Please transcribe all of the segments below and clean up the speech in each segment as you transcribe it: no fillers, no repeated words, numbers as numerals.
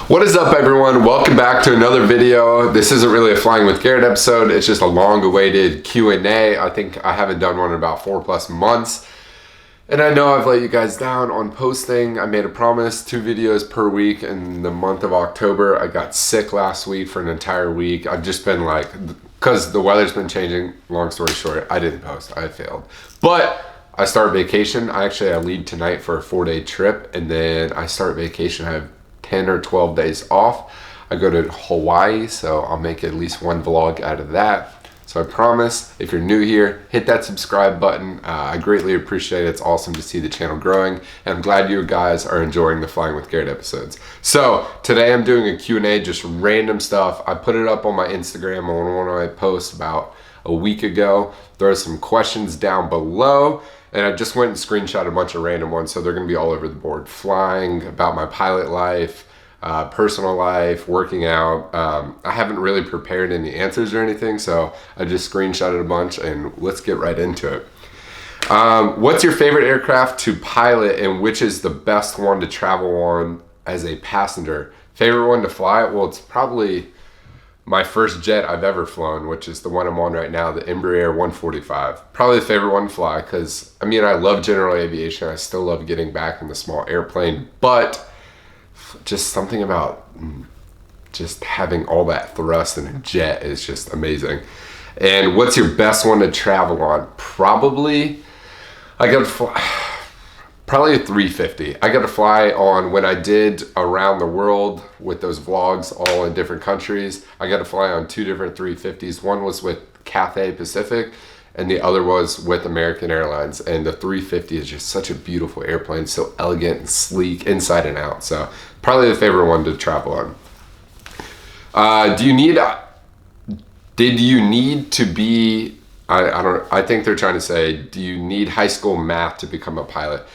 What is up, everyone? Welcome back to another video. This isn't really a Flying with Garrett episode. It's just a long-awaited Q&A. I think I haven't done one in about 4+ months. And I know I've let you guys down on posting. I made a promise, 2 videos per week in the month of October. I got sick last week for an entire week. I've just been like, because the weather's been changing, long story short, I didn't post. I failed. But I start vacation. I leave tonight for a 4-day trip, and then I start vacation. I have 10 or 12 days off. I go to Hawaii, so I'll make at least one vlog out of that. So I promise, if you're new here, hit that subscribe button. I greatly appreciate it. It's awesome to see the channel growing, and I'm glad you guys are enjoying the Flying with Garrett episodes. So today I'm doing a Q&A, just random stuff. I put it up on my Instagram on one of my posts about a week ago. There are some questions down below, and I just went and screenshot a bunch of random ones, so they're gonna be all over the board. Flying, about my pilot life, personal life, working out. I haven't really prepared any answers or anything, so I just screenshotted a bunch, and let's get right into it. What's your favorite aircraft to pilot, and which is the best one to travel on as a passenger? Favorite one to fly? Well, it's probably my first jet I've ever flown, which is the one I'm on right now, the Embraer 145. Probably the favorite one to fly, because I mean, I love general aviation. I still love getting back in the small airplane, but just something about just having all that thrust in a jet is just amazing. And what's your best one to travel on? Probably, I got to fly, probably a 350. I got to fly on, when I did around the world with those vlogs all in different countries, I got to fly on 2 different 350s. One was with Cathay Pacific, and the other was with American Airlines. And the 350 is just such a beautiful airplane, so elegant and sleek inside and out. So probably the favorite one to travel on. Did you need to be, I think they're trying to say, do you need high school math to become a pilot?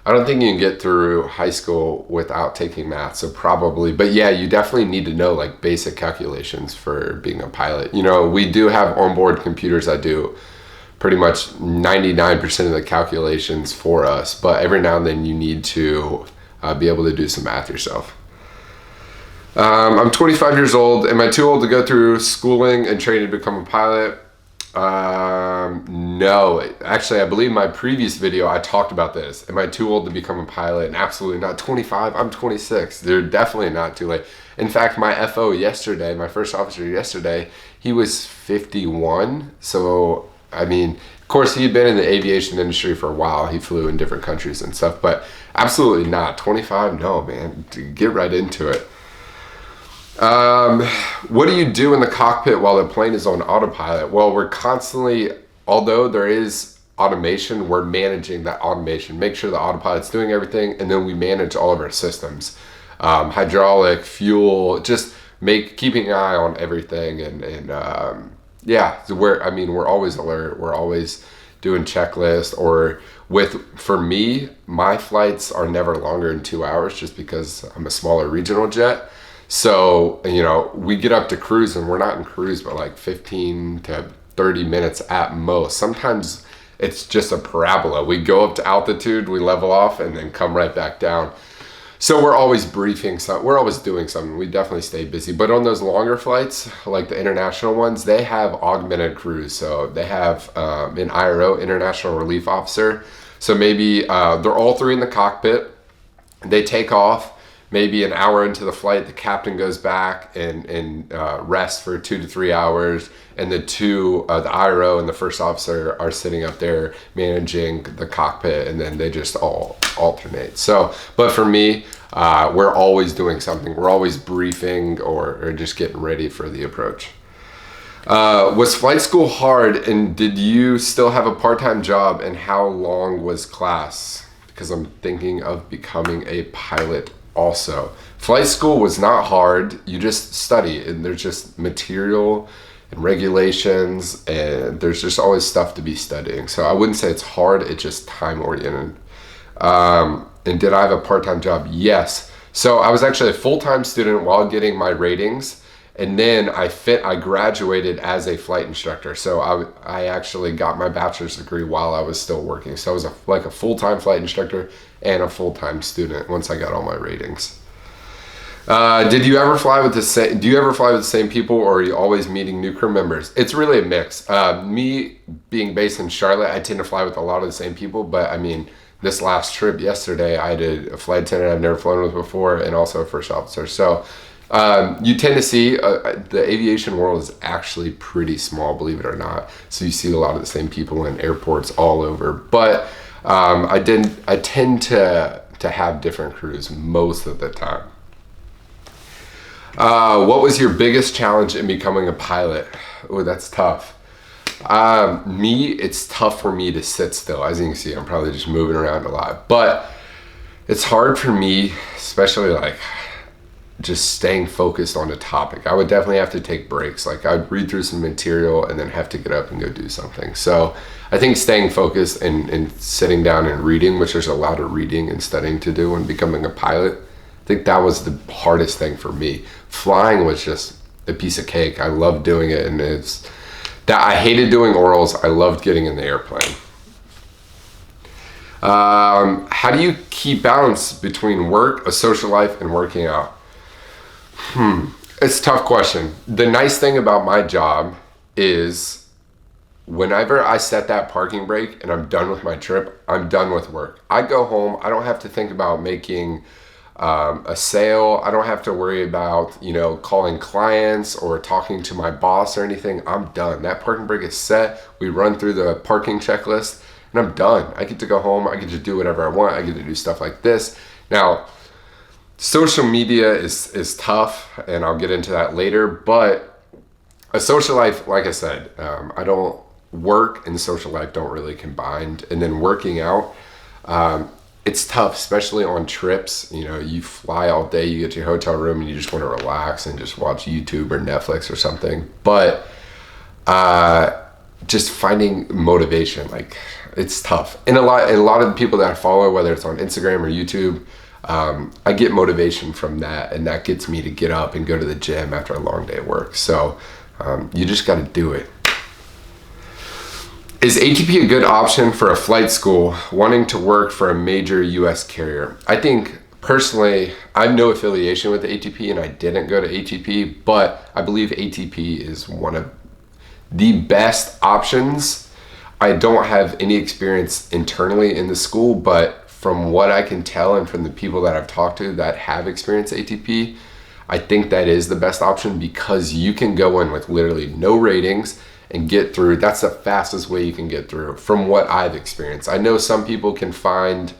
I don't think you can get through high school without taking math, so probably, but yeah, you definitely need to know like basic calculations for being a pilot. You know, we do have onboard computers that do pretty much 99% of the calculations for us, but every now and then you need to be able to do some math yourself. I'm 25 years old. Am I too old to go through schooling and training to become a pilot? No. Actually, I believe my previous video I talked about this. Am I too old to become a pilot? And absolutely not. 25, I'm 26. They're definitely not too late. In fact, my FO yesterday, my first officer yesterday, he was 51. So, I mean, of course, he'd been in the aviation industry for a while. He flew in different countries and stuff, but absolutely not. 25, no, man. Get right into it. What do you do in the cockpit while the plane is on autopilot? Well, we're constantly, although there is automation, we're managing that automation. Make sure the autopilot's doing everything, and then we manage all of our systems. Hydraulic, fuel, just keeping an eye on everything, yeah, so we're always alert. We're always doing checklists, for me, my flights are never longer than 2 hours just because I'm a smaller regional jet. So, you know, we get up to cruise, and we're not in cruise, but like 15 to 30 minutes at most. Sometimes it's just a parabola. We go up to altitude, we level off, and then come right back down. So we're always briefing, so we're always doing something. We definitely stay busy. But on those longer flights, like the international ones, they have augmented crews. So they have an IRO, International Relief Officer. So maybe they're all 3 in the cockpit. They take off. Maybe an hour into the flight, the captain goes back and rests for 2 to 3 hours, and the IRO and the first officer are sitting up there managing the cockpit, and then they just all alternate. So, but for me, we're always doing something. We're always briefing or just getting ready for the approach. Was flight school hard, and did you still have a part-time job, and how long was class? Because I'm thinking of becoming a pilot also. Flight school was not hard. You just study, and there's just material and regulations, and there's just always stuff to be studying. So I wouldn't say it's hard, it's just time oriented. And did I have a part-time job? Yes. So I was actually a full-time student while getting my ratings, and then I graduated as a flight instructor. So I actually got my bachelor's degree while I was still working. So I was like a full-time flight instructor and a full-time student once I got all my ratings. Did you ever fly with the same? Do you ever fly with the same people, or are you always meeting new crew members? It's really a mix. Me being based in Charlotte, I tend to fly with a lot of the same people. But I mean, this last trip yesterday, I did a flight attendant I've never flown with before, and also a first officer. So you tend to see the aviation world is actually pretty small, believe it or not. So you see a lot of the same people in airports all over. But I tend to have different crews most of the time. What was your biggest challenge in becoming a pilot? Oh, that's tough. It's tough for me to sit still. As you can see, I'm probably just moving around a lot. But it's hard for me, especially like just staying focused on a topic. I would definitely have to take breaks. Like I'd read through some material and then have to get up and go do something. So I think staying focused and sitting down and reading, which there's a lot of reading and studying to do when becoming a pilot, I think that was the hardest thing for me. Flying was just a piece of cake. I loved doing it, and I hated doing orals. I loved getting in the airplane. How do you keep balance between work, a social life, and working out? It's a tough question. The nice thing about my job is whenever I set that parking brake and I'm done with my trip, I'm done with work. I go home. I don't have to think about making a sale. I don't have to worry about, calling clients or talking to my boss or anything. I'm done. That parking brake is set. We run through the parking checklist and I'm done. I get to go home. I get to do whatever I want. I get to do stuff like this. Now, social media is tough, and I'll get into that later, but a social life, like I said, work and social life don't really combine. And then working out, it's tough, especially on trips. You fly all day, you get to your hotel room and you just want to relax and just watch YouTube or Netflix or something. But just finding motivation, like it's tough. And a lot of the people that I follow, whether it's on Instagram or YouTube, I get motivation from that, and that gets me to get up and go to the gym after a long day at work. So you just got to do it. Is ATP a good option for a flight school wanting to work for a major US carrier? I think personally, I have no affiliation with ATP and I didn't go to ATP, but I believe ATP is one of the best options. I don't have any experience internally in the school, but from what I can tell and from the people that I've talked to that have experienced ATP, I think that is the best option because you can go in with literally no ratings and get through. That's the fastest way you can get through from what I've experienced. I know some people can find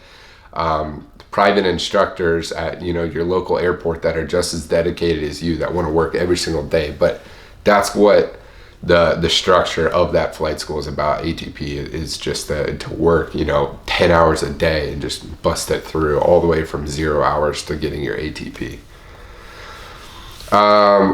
private instructors at your local airport that are just as dedicated as you, that want to work every single day, but that's what the structure of that flight school is about. ATP is just to work 10 hours a day and just bust it through all the way from 0 hours to getting your ATP.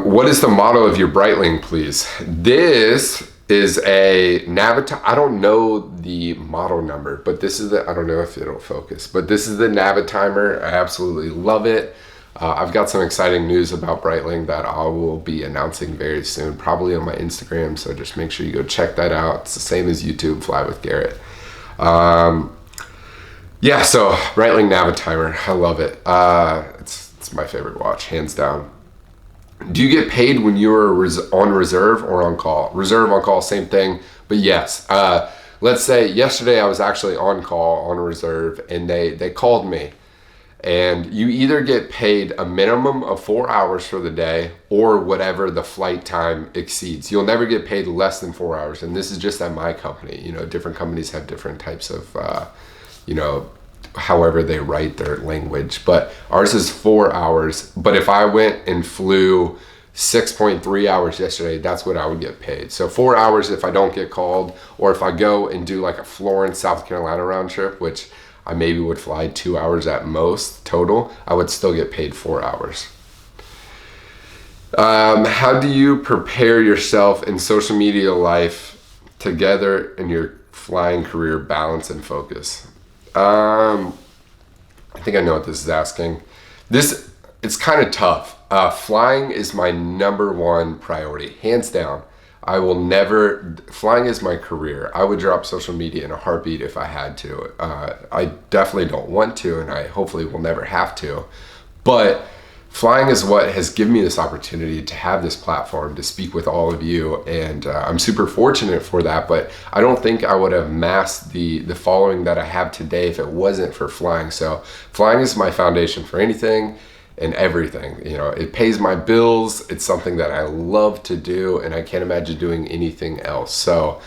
What is the model of your Breitling, please? This is a Navitimer. I don't know the model number, but this is I don't know if it'll focus, but this is the Navitimer. I absolutely love it. I've got some exciting news about Breitling that I will be announcing very soon, probably on my Instagram. So just make sure you go check that out. It's the same as YouTube, Fly with Garrett. So Breitling Navitimer, I love it. It's my favorite watch, hands down. Do you get paid when you're on reserve or on call? Reserve, on call, same thing. But yes, let's say yesterday I was actually on call on reserve, and they called me. And you either get paid a minimum of 4 hours for the day or whatever the flight time exceeds. You'll never get paid less than 4 hours. And this is just at my company. Different companies have different types of, however they write their language, but ours is 4 hours. But if I went and flew 6.3 hours yesterday, that's what I would get paid. So 4 hours if I don't get called, or if I go and do like a Florence, South Carolina round trip, which I maybe would fly 2 hours at most total, I would still get paid 4 hours. How do you prepare yourself in social media life together in your flying career, balance and focus? I think I know what this is asking. It's kind of tough. Flying is my number one priority, hands down. Flying is my career. I would drop social media in a heartbeat if I had to. I definitely don't want to, and I hopefully will never have to. But flying is what has given me this opportunity to have this platform to speak with all of you, and I'm super fortunate for that. But I don't think I would have amassed the following that I have today if it wasn't for flying. So flying is my foundation for anything and everything. You know, it pays my bills. It's something that I love to do, and I can't imagine doing anything else. So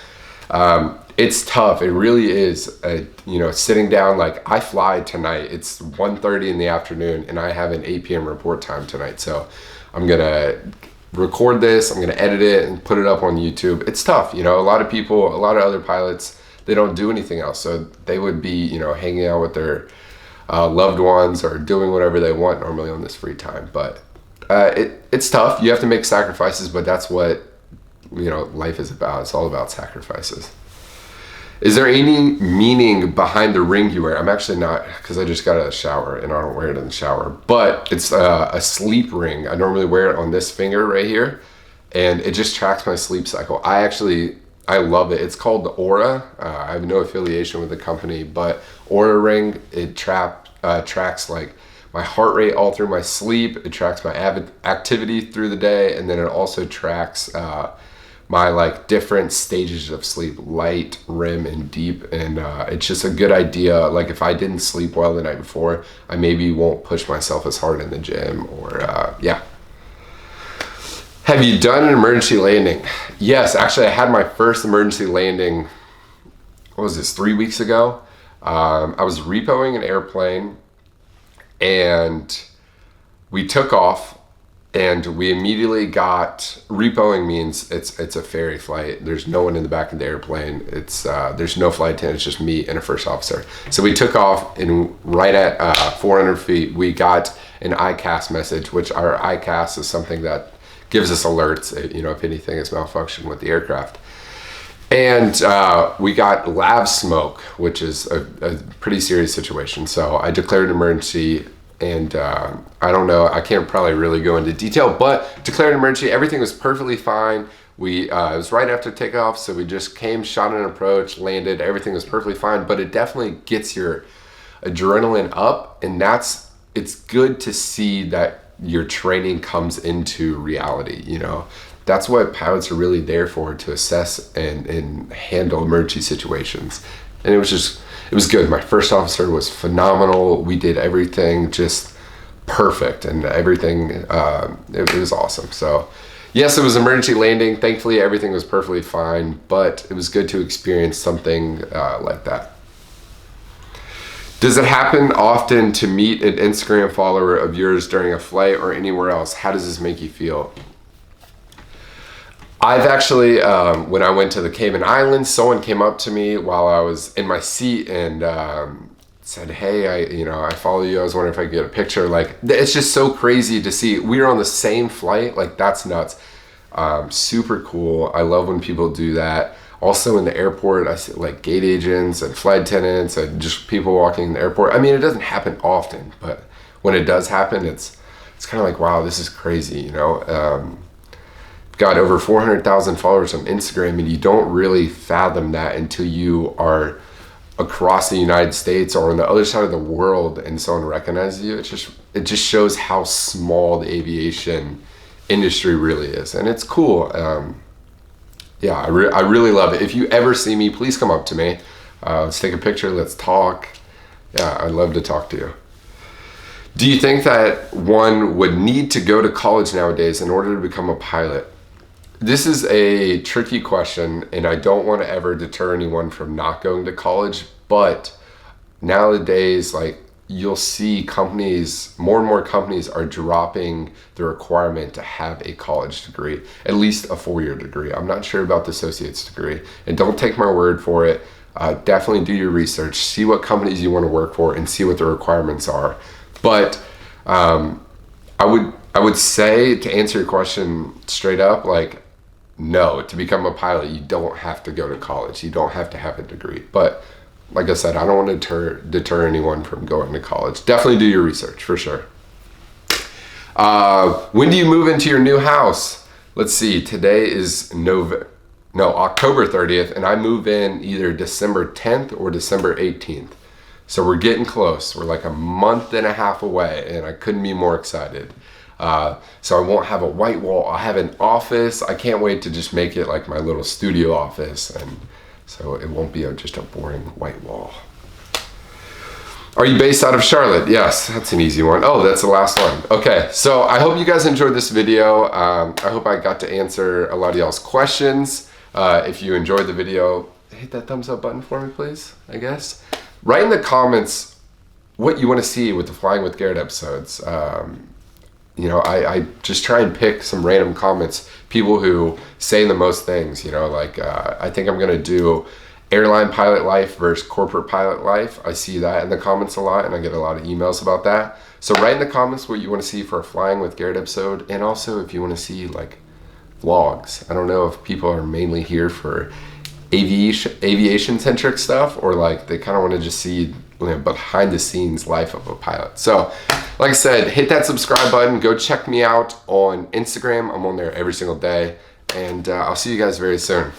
it's tough. It really is. You know, sitting down, like I fly tonight. It's 1:30 in the afternoon, and I have an 8 p.m. report time tonight. So I'm gonna record this. I'm gonna edit it and put it up on YouTube. It's tough. You know, a lot of people, a lot of other pilots, they don't do anything else. So they would be, you know, hanging out with their loved ones or doing whatever they want normally on this free time. But it's tough. You have to make sacrifices, but that's what, you know, life is about. It's all about sacrifices. Is there any meaning behind the ring you wear? I'm actually not, because I just got out of the shower and I don't wear it in the shower, but it's a sleep ring. I normally wear it on this finger right here, and it just tracks my sleep cycle. I love it. It's called the Aura. I have no affiliation with the company, but Aura ring, it tracks like my heart rate all through my sleep. It tracks my activity through the day, and then it also tracks my like different stages of sleep, light, REM, and deep. And it's just a good idea. Like if I didn't sleep well the night before, I maybe won't push myself as hard in the gym, or yeah. Have you done an emergency landing? Yes, actually I had my first emergency landing, what was this, 3 weeks ago? I was repoing an airplane, and we took off, and we immediately got, repoing means it's a ferry flight. There's no one in the back of the airplane. It's there's no flight attendant, it's just me and a first officer. So we took off, and right at 400 feet, we got an ICAS message, which our ICAS is something that gives us alerts, you know, if anything is malfunctioning with the aircraft. And we got lav smoke, which is a pretty serious situation. So I declared an emergency, and I don't know, I can't probably really go into detail, but declared an emergency. Everything was perfectly fine. It was right after takeoff, so we just came, shot an approach, landed. Everything was perfectly fine, but it definitely gets your adrenaline up, and it's good to see that your training comes into reality. You know, that's what pilots are really there for, to assess and handle emergency situations. And it was good. My first officer was phenomenal. We did everything just perfect, and everything, it was awesome. So yes, it was emergency landing. Thankfully, everything was perfectly fine, but it was good to experience something like that. Does it happen often to meet an Instagram follower of yours during a flight or anywhere else? How does this make you feel? I've actually, when I went to the Cayman Islands, someone came up to me while I was in my seat and said, "Hey, I follow you. I was wondering if I could get a picture." Like, it's just so crazy to see. We were on the same flight. Like, that's nuts. Super cool. I love when people do that. Also in the airport, I see like gate agents and flight attendants and just people walking in the airport. I mean, it doesn't happen often, but when it does happen, it's kind of like, wow, this is crazy, you know? Got over 400,000 followers on Instagram, and you don't really fathom that until you are across the United States or on the other side of the world and someone recognizes you. It just shows how small the aviation industry really is, and it's cool. Yeah, I really love it. If you ever see me, please come up to me. Let's take a picture. Let's talk. Yeah, I'd love to talk to you. Do you think that one would need to go to college nowadays in order to become a pilot? This is a tricky question, and I don't want to ever deter anyone from not going to college. But nowadays, like, you'll see companies, more and more companies are dropping the requirement to have a college degree, at least a 4-year degree. I'm not sure about the associate's degree, and don't take my word for it. Definitely do your research, see what companies you want to work for, and see what the requirements are. But I would say, to answer your question straight up, like, no, to become a pilot, you don't have to go to college. You don't have to have a degree. But like I said, I don't want to deter anyone from going to college. Definitely do your research, for sure. When do you move into your new house? Let's see, today is October 30th, and I move in either December 10th or December 18th. So we're getting close. We're like a month and a half away, and I couldn't be more excited. So I won't have a white wall. I'll have an office. I can't wait to just make it like my little studio office, and so it won't be just a boring white wall. Are you based out of Charlotte? Yes, that's an easy one. Oh, that's the last one. Okay, so I hope you guys enjoyed this video. I hope I got to answer a lot of y'all's questions. If you enjoyed the video, hit that thumbs up button for me, please, I guess. Write in the comments what you want to see with the Flying with Garrett episodes. You know, I just try and pick some random comments, people who say the most things, you know, like I think I'm going to do airline pilot life versus corporate pilot life. I see that in the comments a lot, and I get a lot of emails about that. So write in the comments what you want to see for a Flying with Garrett episode, and also if you want to see like vlogs. I don't know if people are mainly here for aviation centric stuff, or like they kind of want to just see, you know, behind the scenes life of a pilot. So like I said, hit that subscribe button. Go check me out on Instagram. I'm on there every single day, and I'll see you guys very soon.